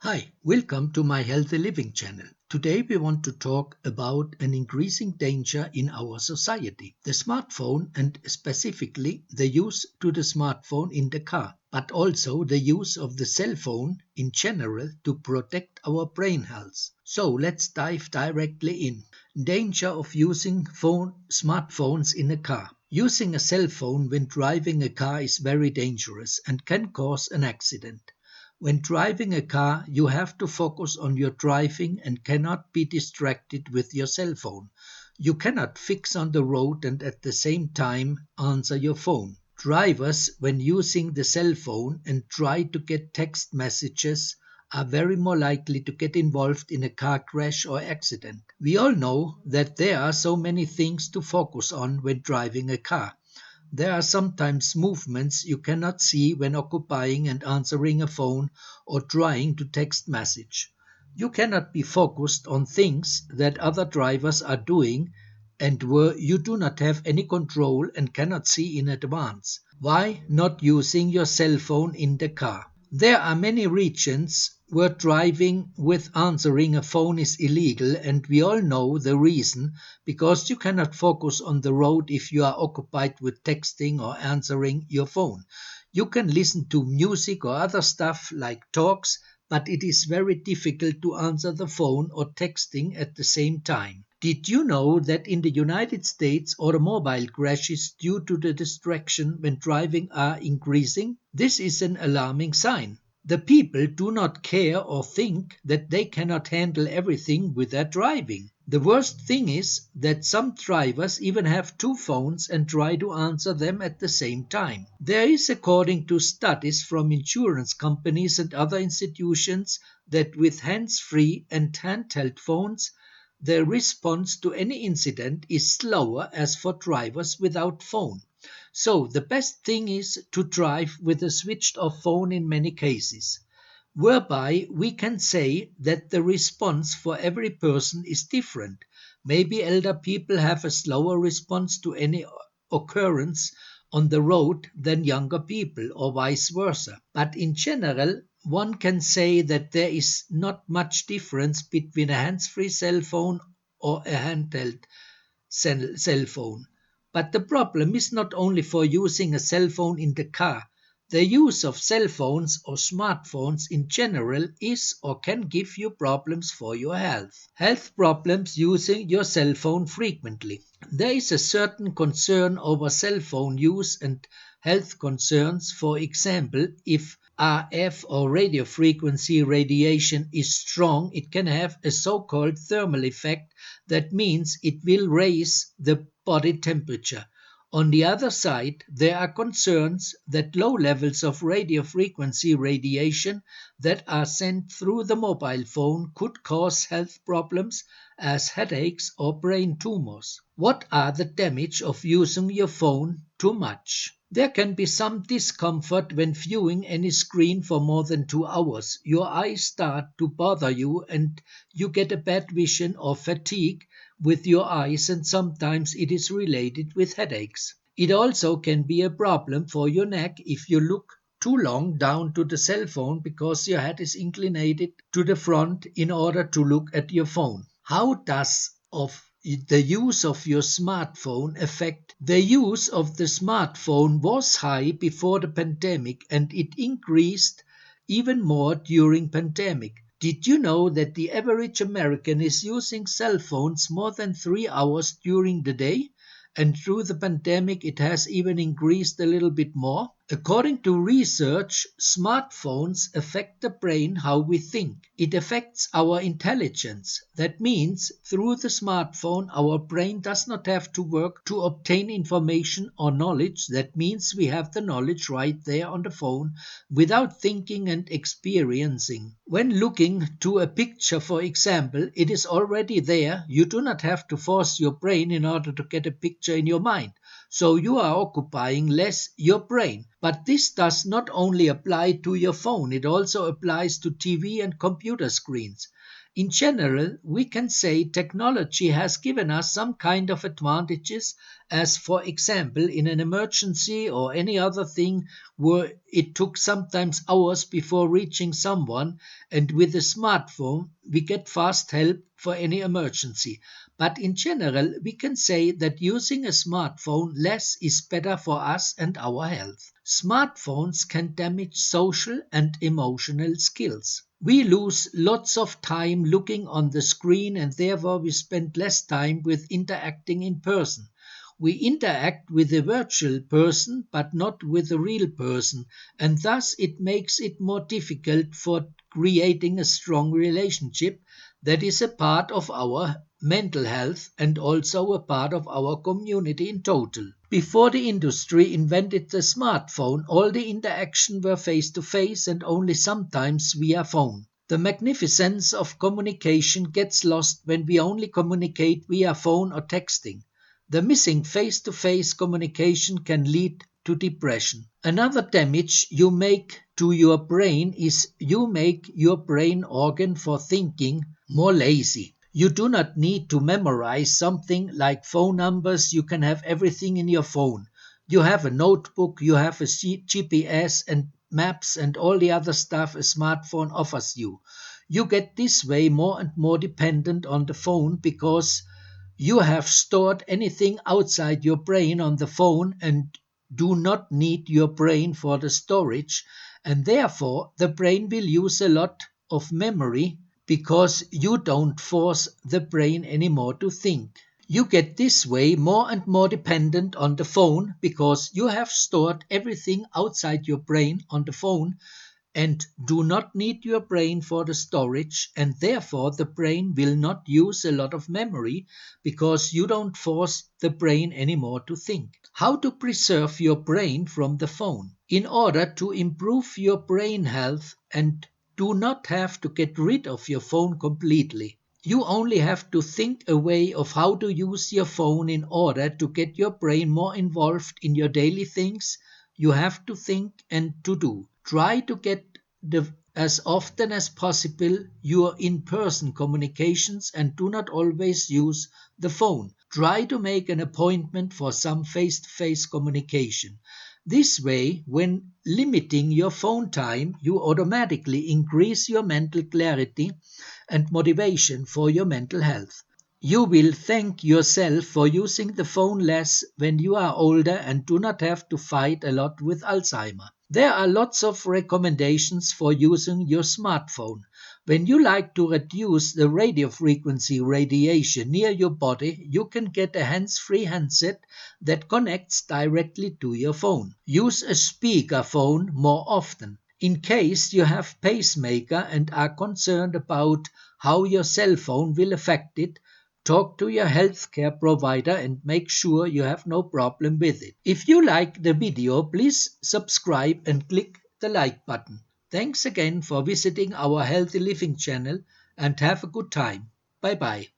Hi, welcome to my Healthy Living channel. Today we want to talk about an increasing danger in our society, the smartphone and specifically the use to the smartphone in the car, but also the use of the cell phone in general to protect our brain health. So let's dive directly in. Danger of using smartphones in a car. Using a cell phone when driving a car is very dangerous and can cause an accident. When driving a car, you have to focus on your driving and cannot be distracted with your cell phone. You cannot fix on the road and at the same time answer your phone. Drivers, when using the cell phone and try to get text messages, are very more likely to get involved in a car crash or accident. We all know that there are so many things to focus on when driving a car. There are sometimes movements you cannot see when occupying and answering a phone or trying to text message. You cannot be focused on things that other drivers are doing and where you do not have any control and cannot see in advance. Why not using your cell phone in the car? There are many regions where driving with answering a phone is illegal, and we all know the reason because you cannot focus on the road if you are occupied with texting or answering your phone. You can listen to music or other stuff like talks, but it is very difficult to answer the phone or texting at the same time. Did you know that in the United States automobile crashes due to the distraction when driving are increasing? This is an alarming sign. The people do not care or think that they cannot handle everything with their driving. The worst thing is that some drivers even have two phones and try to answer them at the same time. There is, according to studies from insurance companies and other institutions, that with hands-free and handheld phones, the response to any incident is slower as for drivers without phone. So the best thing is to drive with a switched off phone in many cases, whereby we can say that the response for every person is different. Maybe elder people have a slower response to any occurrence on the road than younger people, or vice versa. But in general, one can say that there is not much difference between a hands-free cell phone or a handheld cell phone. But the problem is not only for using a cell phone in the car. The use of cell phones or smartphones in general is or can give you problems for your health. Health problems using your cell phone frequently. There is a certain concern over cell phone use and health concerns. For example, if RF or radio frequency radiation is strong, it can have a so-called thermal effect. That means it will raise the body temperature. On the other side, there are concerns that low levels of radio frequency radiation that are sent through the mobile phone could cause health problems as headaches or brain tumors. What are the damage of using your phone too much? There can be some discomfort when viewing any screen for more than 2 hours. Your eyes start to bother you and you get a bad vision or fatigue with your eyes, and sometimes it is related with headaches. It also can be a problem for your neck if you look too long down to the cell phone because your head is inclinated to the front in order to look at your phone. How does the use of your smartphone affect? The use of the smartphone was high before the pandemic and it increased even more during pandemic. Did you know that the average American is using cell phones more than 3 hours during the day? And through the pandemic, it has even increased a little bit more. According to research, smartphones affect the brain how we think. It affects our intelligence. That means through the smartphone, our brain does not have to work to obtain information or knowledge. That means we have the knowledge right there on the phone without thinking and experiencing. When looking to a picture, for example, it is already there. You do not have to force your brain in order to get a picture in your mind. So you are occupying less your brain. But this does not only apply to your phone, it also applies to TV and computer screens. In general, we can say technology has given us some kind of advantages, as for example, in an emergency or any other thing where it took sometimes hours before reaching someone, and with a smartphone, we get fast help for any emergency. But in general, we can say that using a smartphone less is better for us and our health. Smartphones can damage social and emotional skills. We lose lots of time looking on the screen and therefore we spend less time with interacting in person. We interact with a virtual person but not with a real person, and thus it makes it more difficult for creating a strong relationship that is a part of our mental health and also a part of our community in total. Before the industry invented the smartphone, all the interaction were face to face and only sometimes via phone. The magnificence of communication gets lost when we only communicate via phone or texting. The missing face to face communication can lead to depression. Another damage you make to your brain is you make your brain organ for thinking more lazy. You do not need to memorize something like phone numbers, you can have everything in your phone. You have a notebook, you have a GPS and maps and all the other stuff a smartphone offers you. You get this way more and more dependent on the phone because you have stored anything outside your brain on the phone and do not need your brain for the storage, and therefore the brain will use a lot of memory because you don't force the brain anymore to think. You get this way more and more dependent on the phone because you have stored everything outside your brain on the phone and do not need your brain for the storage, and therefore the brain will not use a lot of memory because you don't force the brain anymore to think. How to preserve your brain from the phone? In order to improve your brain health and do not have to get rid of your phone completely, you only have to think a way of how to use your phone in order to get your brain more involved in your daily things you have to think and to do. Try to get as often as possible your in-person communications and do not always use the phone. Try to make an appointment for some face-to-face communication. This way, when limiting your phone time, you automatically increase your mental clarity and motivation for your mental health. You will thank yourself for using the phone less when you are older and do not have to fight a lot with Alzheimer. There are lots of recommendations for using your smartphone. When you like to reduce the radio frequency radiation near your body, you can get a hands-free handset that connects directly to your phone. Use a speakerphone more often. In case you have pacemaker and are concerned about how your cell phone will affect it, talk to your healthcare provider and make sure you have no problem with it. If you like the video, please subscribe and click the like button. Thanks again for visiting our Healthy Living channel and have a good time. Bye bye.